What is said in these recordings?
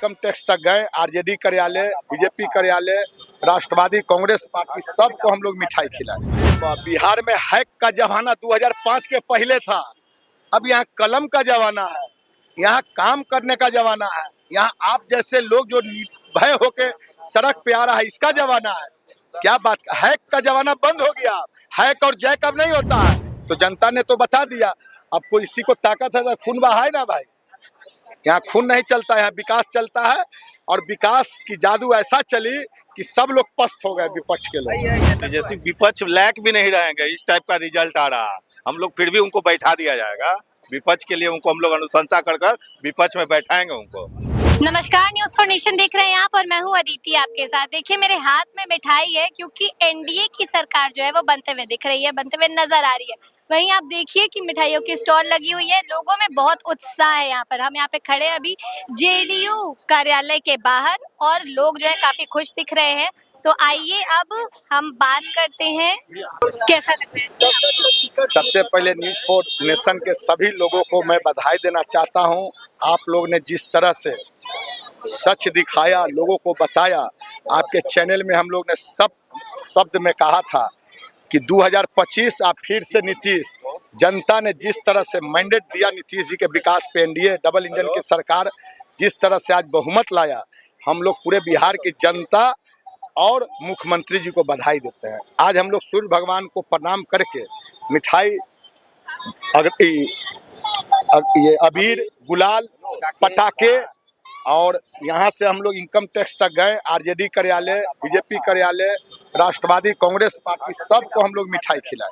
Income tax तक गए, RJD कार्यालय, बीजेपी कार्यालय, राष्ट्रवादी कांग्रेस पार्टी, सबको हम लोग मिठाई खिलाए। बिहार में हैक का जमाना 2005 के पहले था। अब यहाँ कलम का जमाना है, यहाँ काम करने का जमाना है, यहाँ आप जैसे लोग जो भय होके सड़क पे आ रहा है, इसका जमाना है। क्या बात, हैक का जमाना बंद हो गया। हैक और जैक अब नहीं होता है, तो जनता ने तो बता दिया। अब कोई इसी को ताकत है तो खून बहाए ना भाई। यहाँ खून नहीं चलता है, यहाँ विकास चलता है। और विकास की जादू ऐसा चली कि सब लोग पस्त हो गए, विपक्ष के लोग। जैसे विपक्ष लायक भी नहीं रहेंगे, इस टाइप का रिजल्ट आ रहा। हम लोग फिर भी उनको बैठा दिया जाएगा। विपक्ष के लिए उनको हम लोग अनुशंसा कर विपक्ष में बैठाएंगे उनको। नमस्कार, न्यूज़ फॉर नेशन देख रहे हैं आप और मैं हूं अदिति आपके साथ। देखिए मेरे हाथ में मिठाई है क्योंकि एनडीए की सरकार जो है वो बनते हुए दिख रही है, बनते हुए नजर आ रही है। वहीं आप देखिए कि मिठाइयों की स्टॉल लगी हुई है, लोगों में बहुत उत्साह है। यहाँ पर हम यहाँ पे खड़े अभी जेडीयू कार्यालय के बाहर और लोग जो है काफी खुश दिख रहे हैं। तो आइए अब हम बात करते हैं, कैसा लगता है। सबसे पहले न्यूज़ फॉर नेशन के सभी लोगों को मैं बधाई देना चाहता हूं। आप लोग ने जिस तरह से सच दिखाया, लोगों को बताया। आपके चैनल में हम लोग ने सब शब्द में कहा था कि 2025 आप फिर से नीतीश, जनता ने जिस तरह से मैंडेट दिया नीतीश जी के विकास पे, एनडीए डबल इंजन की सरकार जिस तरह से आज बहुमत लाया, हम लोग पूरे बिहार की जनता और मुख्यमंत्री जी को बधाई देते हैं। आज हम लोग सूर्य भगवान को प्रणाम करके मिठाई, ये अबीर, गुलाल, पटाखे, और यहाँ से हम लोग इनकम टैक्स तक गए, आरजेडी कार्यालय, बीजेपी कार्यालय, राष्ट्रवादी कांग्रेस पार्टी, सबको हम लोग मिठाई खिलाए।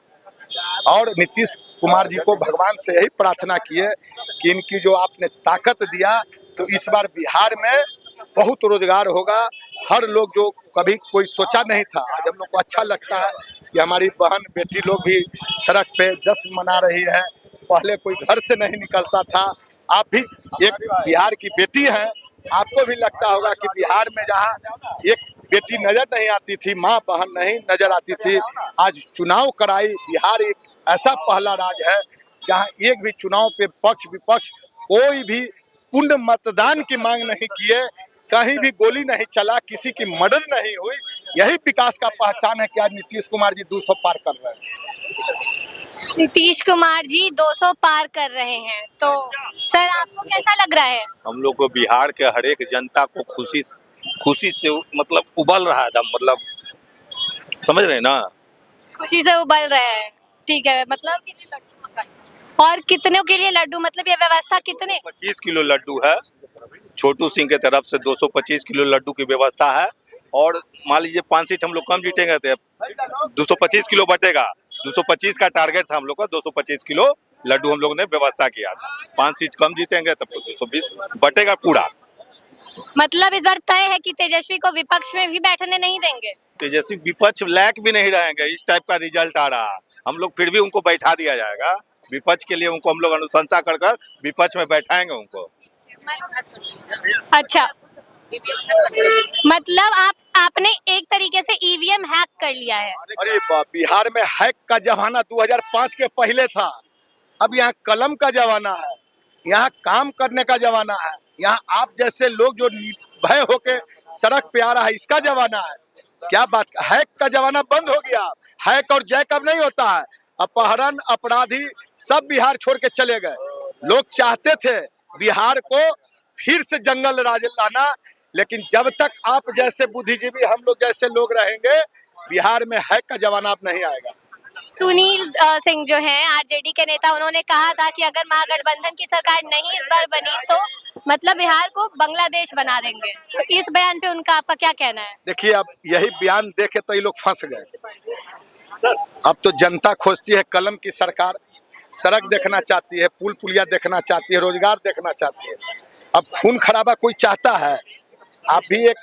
और नीतीश कुमार जी को भगवान से यही प्रार्थना किए कि इनकी जो आपने ताकत दिया, तो इस बार बिहार में बहुत रोजगार होगा। हर लोग जो कभी कोई सोचा नहीं था, आज हम लोग को अच्छा लगता है कि हमारी बहन बेटी लोग भी सड़क पे जश्न मना रही है। पहले कोई घर से नहीं निकलता था। आप भी एक बिहार की बेटी हैं, आपको भी लगता होगा कि बिहार में जहाँ एक बेटी नजर नहीं आती थी, माँ बहन नहीं नजर आती थी, आज चुनाव कराई। बिहार एक ऐसा पहला राज्य है जहाँ एक भी चुनाव पे पक्ष विपक्ष कोई भी पूर्ण मतदान की मांग नहीं किए, कहीं भी गोली नहीं चला, किसी की मर्डर नहीं हुई। यही विकास का पहचान है कि आज नीतीश कुमार जी 200 पार कर रहे हैं। नीतीश कुमार जी 200 पार कर रहे हैं, तो सर आपको कैसा लग रहा है? हम लोग को बिहार के हर एक जनता को खुशी से मतलब उबल रहा है, मतलब समझ रहे हैं ना, खुशी से उबल रहे हैं। ठीक है, मतलब और कितनों के लिए लड्डू, मतलब ये व्यवस्था कितने? 25 किलो लड्डू है। छोटू सिंह के तरफ से 225 किलो लड्डू की व्यवस्था है। और मान लीजिए 5 सीट हम लोग कम जीतेंगे तो 225 किलो बटेगा। 225 का टारगेट था हम लोग का, 225 किलो लड्डू हम लोग ने व्यवस्था किया था। 5 सीट कम जीतेंगे तब 220 बटेगा पूरा। मतलब इस बार तय है कि तेजस्वी को विपक्ष में भी बैठने नहीं देंगे। तेजस्वी विपक्ष लायक भी नहीं रहेंगे, इस टाइप का रिजल्ट आ रहा। हम लोग फिर भी उनको बैठा दिया जाएगा। विपक्ष के लिए उनको हम लोग अनुशंसा कर विपक्ष में बैठाएंगे उनको। अच्छा, मतलब आपने एक तरीके से ईवीएम हैक कर लिया है। अरे बिहार में हैक का जमाना 2005 के पहले था। अब यहाँ कलम का जमाना है, यहाँ काम करने का जमाना है, यहाँ आप जैसे लोग जो भय होके सड़क पे आ रहा है, इसका जमाना है। क्या बात, हैक का जमाना बंद हो गया। हैक और जैक अब नहीं होता है। अपहरण, अपराधी सब बिहार छोड़ के चले गए। लोग चाहते थे बिहार को फिर से जंगल राज लाना, लेकिन जब तक आप जैसे बुद्धिजीवी, हम लोग जैसे लोग रहेंगे, बिहार में हैक का जमाना अब नहीं आएगा। सुनील सिंह जो हैं आरजेडी के नेता, उन्होंने कहा था कि अगर महागठबंधन की सरकार नहीं इस बार बनी तो मतलब बिहार को बांग्लादेश बना देंगे। तो इस बयान पे उनका आपका क्या कहना है? देखिए, अब यही बयान देखे तो ये लोग फंस गए। अब तो जनता खोजती है कलम की सरकार, सड़क देखना चाहती है, पुल पुलिया देखना चाहती है, रोजगार देखना चाहती है। अब खून खराबा कोई चाहता है? आप भी एक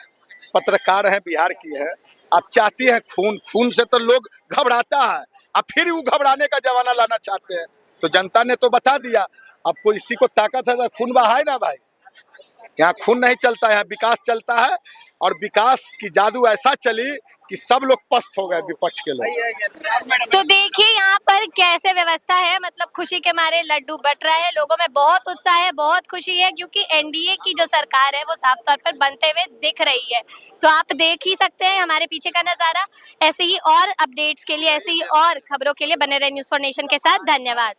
पत्रकार हैं, बिहार की हैं, आप चाहती हैं खून से तो लोग घबराता है। अब फिर वो घबराने का जमाना लाना चाहते हैं, तो जनता ने तो बता दिया। अब कोई इसी को ताकत है तो खून बहाए ना भाई। यहाँ खून नहीं चलता है, यहाँ विकास चलता है। और विकास की जादू ऐसा चली कि सब लोग पस्त हो गए, विपक्ष के लोग। तो देखिए यहाँ पर कैसे व्यवस्था है, मतलब खुशी के मारे लड्डू बट रहा है, लोगों में बहुत उत्साह है, बहुत खुशी है, क्योंकि एनडीए की जो सरकार है वो साफ तौर पर बनते हुए दिख रही है। तो आप देख ही सकते हैं हमारे पीछे का नजारा। ऐसे ही और अपडेट्स के लिए, ऐसे ही और खबरों के लिए बने रहे न्यूज़ फॉर नेशन के साथ। धन्यवाद।